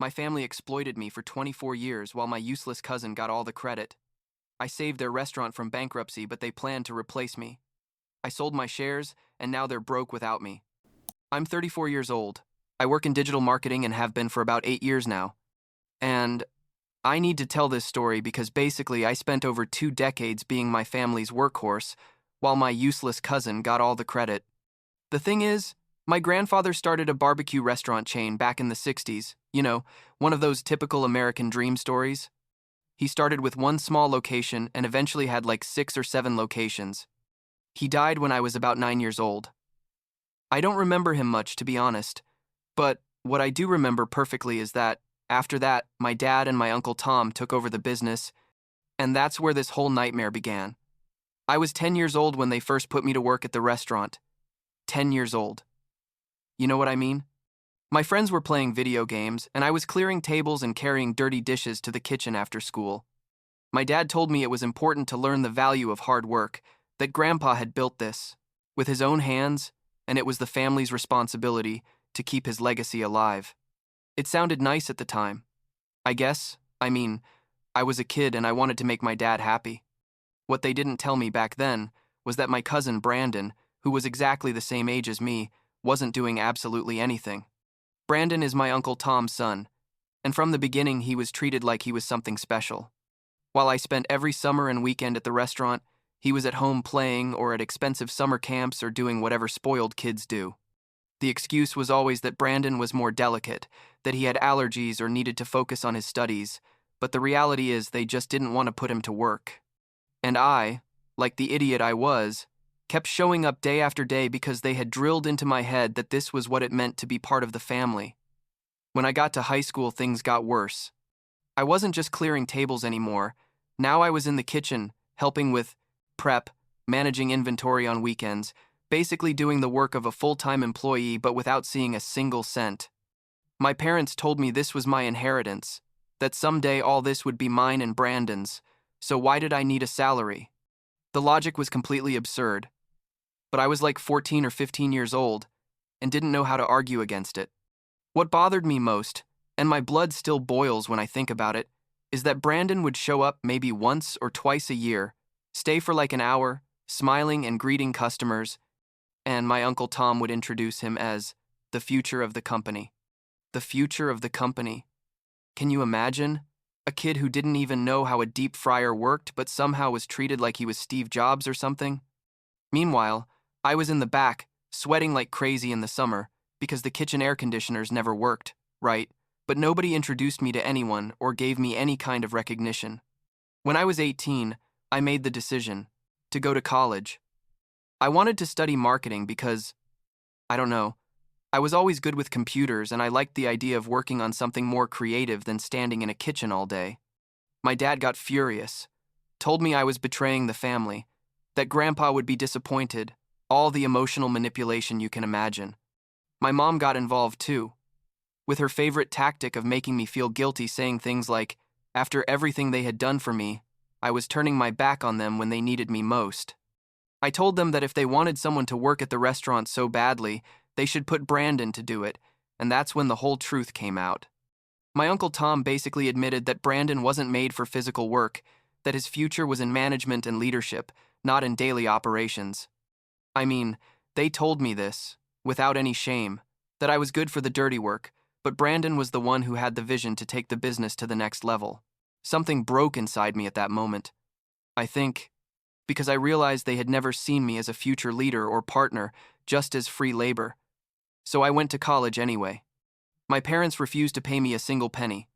My family exploited me for 24 years while my useless cousin got all the credit. I saved their restaurant from bankruptcy, but they planned to replace me. I sold my shares, and now they're broke without me. I'm 34 years old. I work in digital marketing and have been for about 8 years now. And I need to tell this story because basically I spent over 2 decades being my family's workhorse, while my useless cousin got all the credit. The thing is, my grandfather started a barbecue restaurant chain back in the 60s, one of those typical American dream stories. He started with one small location and eventually had like 6 or 7 locations. He died when I was about 9 years old. I don't remember him much, to be honest, but what I do remember perfectly is that, after that, my dad and my Uncle Tom took over the business, and that's where this whole nightmare began. I was 10 years old when they first put me to work at the restaurant. 10 years old. You know what I mean? My friends were playing video games, and I was clearing tables and carrying dirty dishes to the kitchen after school. My dad told me it was important to learn the value of hard work, that Grandpa had built this with his own hands, and it was the family's responsibility to keep his legacy alive. It sounded nice at the time. I guess, I was a kid and I wanted to make my dad happy. What they didn't tell me back then was that my cousin Brandon, who was exactly the same age as me, wasn't doing absolutely anything. Brandon is my Uncle Tom's son, and from the beginning he was treated like he was something special. While I spent every summer and weekend at the restaurant, he was at home playing or at expensive summer camps or doing whatever spoiled kids do. The excuse was always that Brandon was more delicate, that he had allergies or needed to focus on his studies, but the reality is they just didn't want to put him to work. And I, like the idiot I was, kept showing up day after day because they had drilled into my head that this was what it meant to be part of the family. When I got to high school, things got worse. I wasn't just clearing tables anymore. Now I was in the kitchen, helping with prep, managing inventory on weekends, basically doing the work of a full-time employee but without seeing a single cent. My parents told me this was my inheritance, that someday all this would be mine and Brandon's, so why did I need a salary? The logic was completely absurd, but I was like 14 or 15 years old and didn't know how to argue against it. What bothered me most, and my blood still boils when I think about it, is that Brandon would show up maybe once or twice a year, stay for like an hour, smiling and greeting customers, and my Uncle Tom would introduce him as the future of the company. The future of the company. Can you imagine? A kid who didn't even know how a deep fryer worked but somehow was treated like he was Steve Jobs or something? Meanwhile, I was in the back, sweating like crazy in the summer because the kitchen air conditioners never worked, right? But nobody introduced me to anyone or gave me any kind of recognition. When I was 18, I made the decision to go to college. I wanted to study marketing because, I don't know, I was always good with computers and I liked the idea of working on something more creative than standing in a kitchen all day. My dad got furious, told me I was betraying the family, that Grandpa would be disappointed, all the emotional manipulation you can imagine. My mom got involved too, with her favorite tactic of making me feel guilty, saying things like, after everything they had done for me, I was turning my back on them when they needed me most. I told them that if they wanted someone to work at the restaurant so badly, they should put Brandon to do it, and that's when the whole truth came out. My Uncle Tom basically admitted that Brandon wasn't made for physical work, that his future was in management and leadership, not in daily operations. They told me this, without any shame, that I was good for the dirty work, but Brandon was the one who had the vision to take the business to the next level. Something broke inside me at that moment. I think, because I realized they had never seen me as a future leader or partner, just as free labor. So I went to college anyway. My parents refused to pay me a single penny.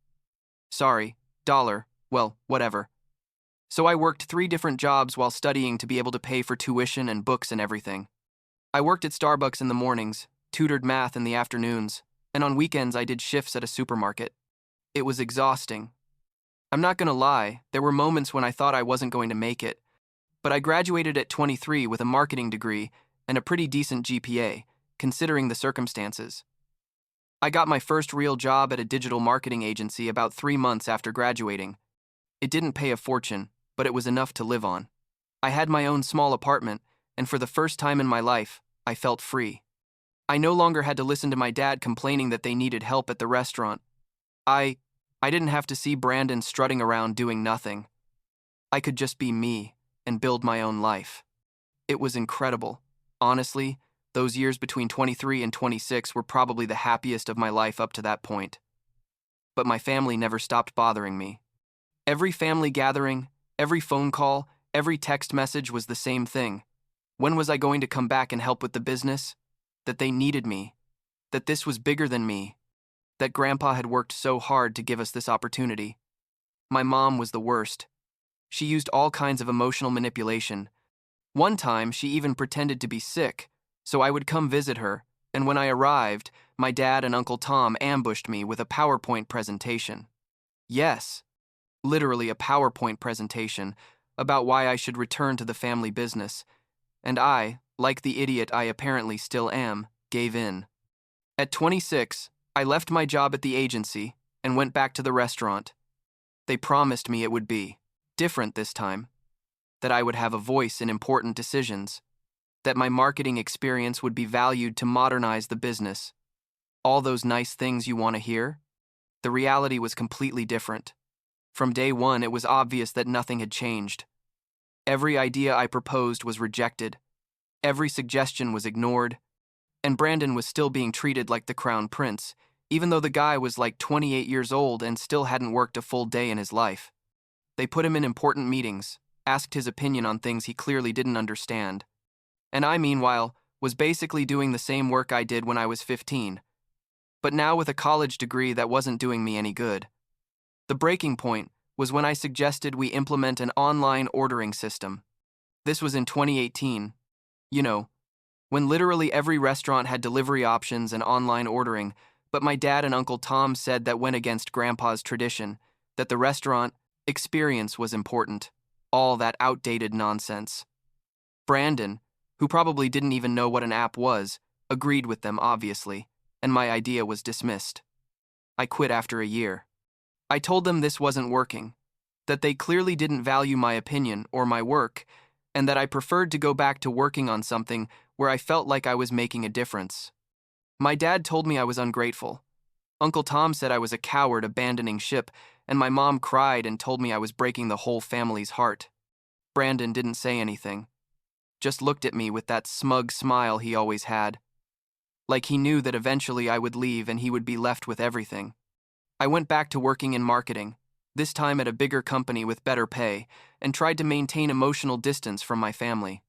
Sorry, dollar, well, whatever. So I worked 3 different jobs while studying to be able to pay for tuition and books and everything. I worked at Starbucks in the mornings, tutored math in the afternoons, and on weekends I did shifts at a supermarket. It was exhausting. I'm not gonna lie, there were moments when I thought I wasn't going to make it, but I graduated at 23 with a marketing degree and a pretty decent GPA, considering the circumstances. I got my first real job at a digital marketing agency about 3 months after graduating. It didn't pay a fortune, but it was enough to live on. I had my own small apartment, and for the first time in my life, I felt free. I no longer had to listen to my dad complaining that they needed help at the restaurant. I I didn't have to see Brandon strutting around doing nothing. I could just be me and build my own life. It was incredible. Honestly, those years between 23 and 26 were probably the happiest of my life up to that point. But my family never stopped bothering me. Every family gathering, every phone call, every text message was the same thing. When was I going to come back and help with the business? That they needed me. That this was bigger than me. That Grandpa had worked so hard to give us this opportunity. My mom was the worst. She used all kinds of emotional manipulation. One time, she even pretended to be sick, so I would come visit her, and when I arrived, my dad and Uncle Tom ambushed me with a PowerPoint presentation. Yes, literally a PowerPoint presentation about why I should return to the family business, and I, like the idiot I apparently still am, gave in. At 26, I left my job at the agency and went back to the restaurant. They promised me it would be different this time, that I would have a voice in important decisions, that my marketing experience would be valued to modernize the business. All those nice things you want to hear? The reality was completely different. From day one, it was obvious that nothing had changed. Every idea I proposed was rejected. Every suggestion was ignored. And Brandon was still being treated like the crown prince, even though the guy was like 28 years old and still hadn't worked a full day in his life. They put him in important meetings, asked his opinion on things he clearly didn't understand. And I, meanwhile, was basically doing the same work I did when I was 15, but now with a college degree that wasn't doing me any good. The breaking point was when I suggested we implement an online ordering system. This was in 2018. You know, when literally every restaurant had delivery options and online ordering, but my dad and Uncle Tom said that went against Grandpa's tradition, that the restaurant experience was important. All that outdated nonsense. Brandon, who probably didn't even know what an app was, agreed with them, obviously, and my idea was dismissed. I quit after a year. I told them this wasn't working, that they clearly didn't value my opinion or my work, and that I preferred to go back to working on something where I felt like I was making a difference. My dad told me I was ungrateful. Uncle Tom said I was a coward abandoning ship, and my mom cried and told me I was breaking the whole family's heart. Brandon didn't say anything, just looked at me with that smug smile he always had. Like he knew that eventually I would leave and he would be left with everything. I went back to working in marketing, this time at a bigger company with better pay, and tried to maintain emotional distance from my family.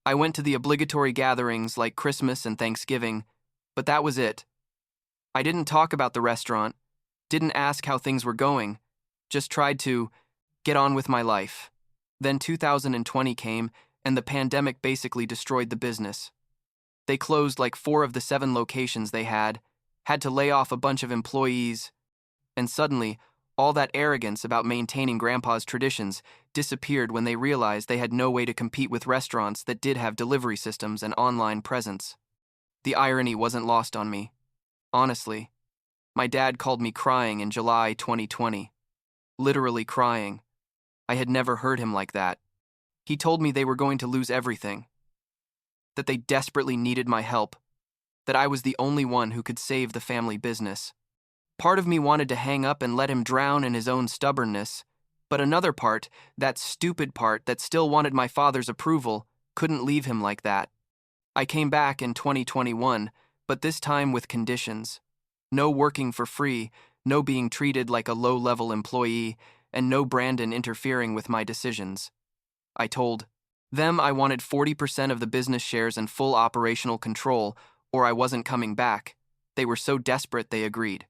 I went to the obligatory gatherings like Christmas and Thanksgiving, but that was it. I didn't talk about the restaurant, didn't ask how things were going, just tried to get on with my life. Then 2020 came, and the pandemic basically destroyed the business. They closed like 4 of the 7 locations they had to lay off a bunch of employees, and suddenly, all that arrogance about maintaining Grandpa's traditions disappeared when they realized they had no way to compete with restaurants that did have delivery systems and online presence. The irony wasn't lost on me. Honestly, my dad called me crying in July 2020. Literally crying. I had never heard him like that. He told me they were going to lose everything. That they desperately needed my help. That I was the only one who could save the family business. Part of me wanted to hang up and let him drown in his own stubbornness, but another part, that stupid part that still wanted my father's approval, couldn't leave him like that. I came back in 2021, but this time with conditions. No working for free, no being treated like a low-level employee, and no Brandon interfering with my decisions. I told them I wanted 40% of the business shares and full operational control, or I wasn't coming back. They were so desperate they agreed.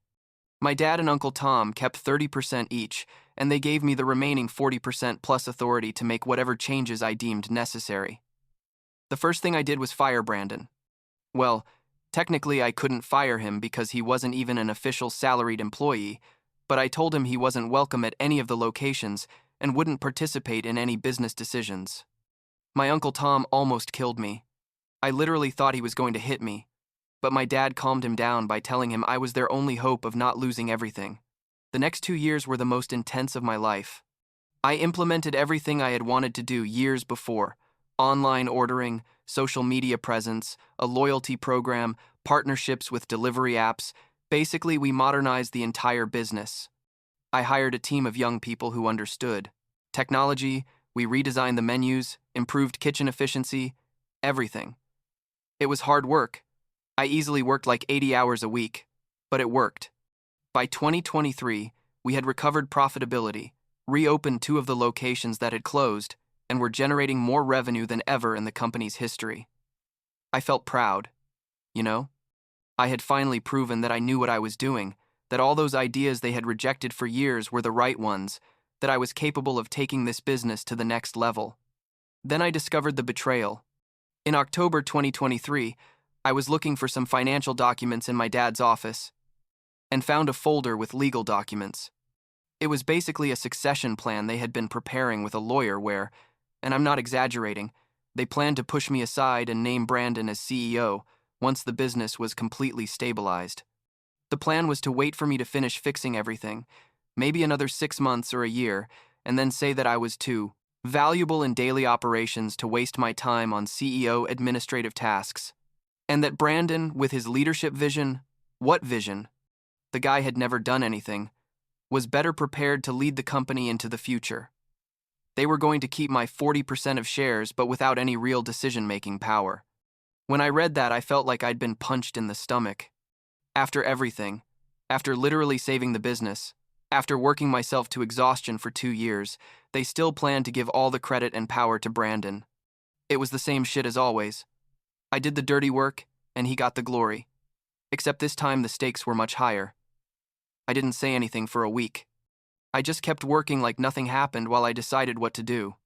My dad and Uncle Tom kept 30% each, and they gave me the remaining 40% plus authority to make whatever changes I deemed necessary. The first thing I did was fire Brandon. Well, technically I couldn't fire him because he wasn't even an official salaried employee, but I told him he wasn't welcome at any of the locations and wouldn't participate in any business decisions. My Uncle Tom almost killed me. I literally thought he was going to hit me, but my dad calmed him down by telling him I was their only hope of not losing everything. The next 2 years were the most intense of my life. I implemented everything I had wanted to do years before: online ordering, social media presence, a loyalty program, partnerships with delivery apps, Basically, we modernized the entire business. I hired a team of young people who understood technology, we redesigned the menus, improved kitchen efficiency, everything. It was hard work. I easily worked like 80 hours a week, but it worked. By 2023, we had recovered profitability, reopened two of the locations that had closed, and were generating more revenue than ever in the company's history. I felt proud, you know? I had finally proven that I knew what I was doing, that all those ideas they had rejected for years were the right ones, that I was capable of taking this business to the next level. Then I discovered the betrayal. In October 2023, I was looking for some financial documents in my dad's office and found a folder with legal documents. It was basically a succession plan they had been preparing with a lawyer where, and I'm not exaggerating, they planned to push me aside and name Brandon as CEO once the business was completely stabilized. The plan was to wait for me to finish fixing everything, maybe another 6 months or a year, and then say that I was too valuable in daily operations to waste my time on CEO administrative tasks. And that Brandon, with his leadership vision, what vision? The guy had never done anything, was better prepared to lead the company into the future. They were going to keep my 40% of shares, but without any real decision-making power. When I read that, I felt like I'd been punched in the stomach. After everything, after literally saving the business, after working myself to exhaustion for 2 years, they still planned to give all the credit and power to Brandon. It was the same shit as always. I did the dirty work, and he got the glory. Except this time the stakes were much higher. I didn't say anything for a week. I just kept working like nothing happened while I decided what to do.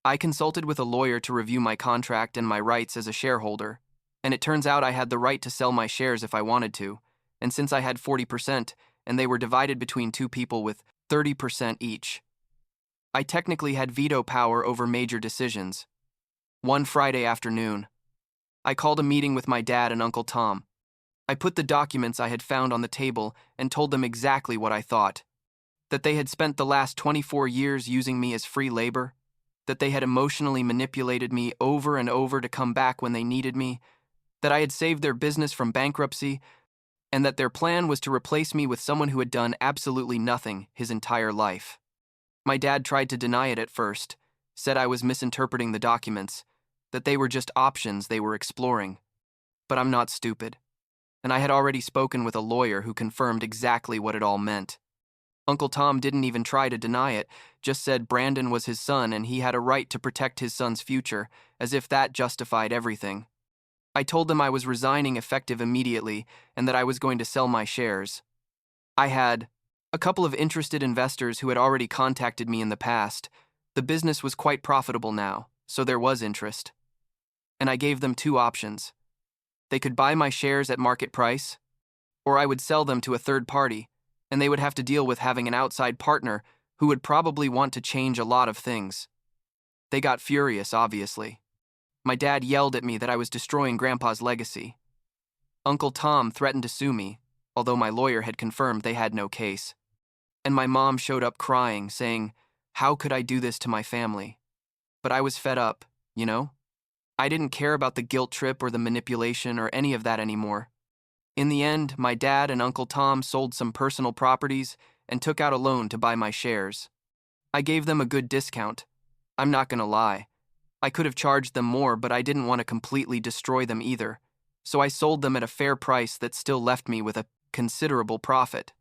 I consulted with a lawyer to review my contract and my rights as a shareholder, and it turns out I had the right to sell my shares if I wanted to, and since I had 40%, and they were divided between two people with 30% each, I technically had veto power over major decisions. One Friday afternoon, I called a meeting with my dad and Uncle Tom. I put the documents I had found on the table and told them exactly what I thought. That they had spent the last 24 years using me as free labor, that they had emotionally manipulated me over and over to come back when they needed me, that I had saved their business from bankruptcy, and that their plan was to replace me with someone who had done absolutely nothing his entire life. My dad tried to deny it at first, said I was misinterpreting the documents, that they were just options they were exploring. But I'm not stupid, and I had already spoken with a lawyer who confirmed exactly what it all meant. Uncle Tom didn't even try to deny it, just said Brandon was his son and he had a right to protect his son's future, as if that justified everything. I told them I was resigning effective immediately and that I was going to sell my shares. I had a couple of interested investors who had already contacted me in the past. The business was quite profitable now, so there was interest. And I gave them 2 options. They could buy my shares at market price, or I would sell them to a third party, and they would have to deal with having an outside partner who would probably want to change a lot of things. They got furious, obviously. My dad yelled at me that I was destroying Grandpa's legacy. Uncle Tom threatened to sue me, although my lawyer had confirmed they had no case. And my mom showed up crying, saying, "How could I do this to my family?" But I was fed up, you know? I didn't care about the guilt trip or the manipulation or any of that anymore. In the end, my dad and Uncle Tom sold some personal properties and took out a loan to buy my shares. I gave them a good discount. I'm not gonna lie. I could have charged them more, but I didn't want to completely destroy them either, so I sold them at a fair price that still left me with a considerable profit.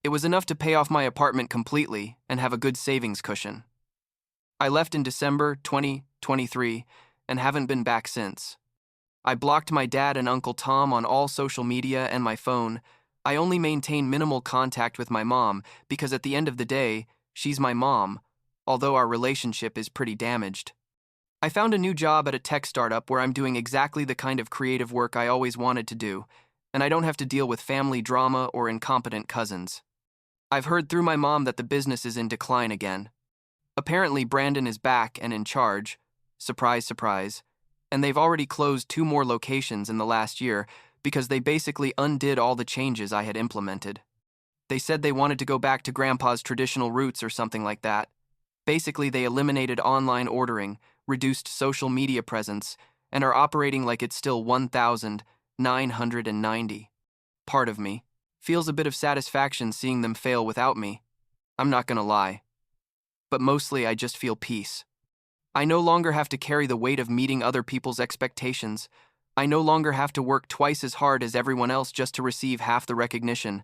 It was enough to pay off my apartment completely and have a good savings cushion. I left in December 2023 and haven't been back since. I blocked my dad and Uncle Tom on all social media and my phone. I only maintain minimal contact with my mom because at the end of the day, she's my mom, although our relationship is pretty damaged. I found a new job at a tech startup where I'm doing exactly the kind of creative work I always wanted to do, and I don't have to deal with family drama or incompetent cousins. I've heard through my mom that the business is in decline again. Apparently Brandon is back and in charge. Surprise, surprise. And they've already closed 2 more locations in the last year because they basically undid all the changes I had implemented. They said they wanted to go back to Grandpa's traditional roots or something like that. Basically, they eliminated online ordering, reduced social media presence, and are operating like it's still 1990. Part of me feels a bit of satisfaction seeing them fail without me. I'm not gonna lie. But mostly I just feel peace. I no longer have to carry the weight of meeting other people's expectations. I no longer have to work twice as hard as everyone else just to receive half the recognition.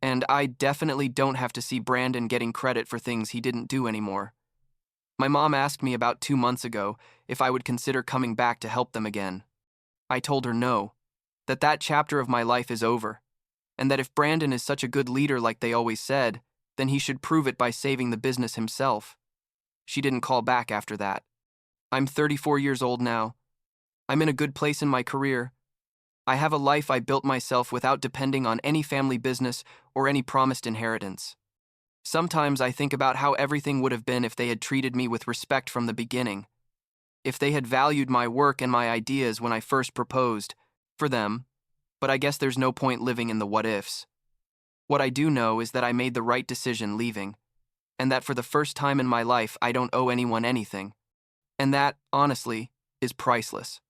And I definitely don't have to see Brandon getting credit for things he didn't do anymore. My mom asked me about 2 months ago if I would consider coming back to help them again. I told her no, that chapter of my life is over, and that if Brandon is such a good leader like they always said, then he should prove it by saving the business himself. She didn't call back after that. I'm 34 years old now. I'm in a good place in my career. I have a life I built myself without depending on any family business or any promised inheritance. Sometimes I think about how everything would have been if they had treated me with respect from the beginning. If they had valued my work and my ideas when I first proposed, for them, but I guess there's no point living in the what-ifs. What I do know is that I made the right decision leaving, and that for the first time in my life I don't owe anyone anything. And that, honestly, is priceless.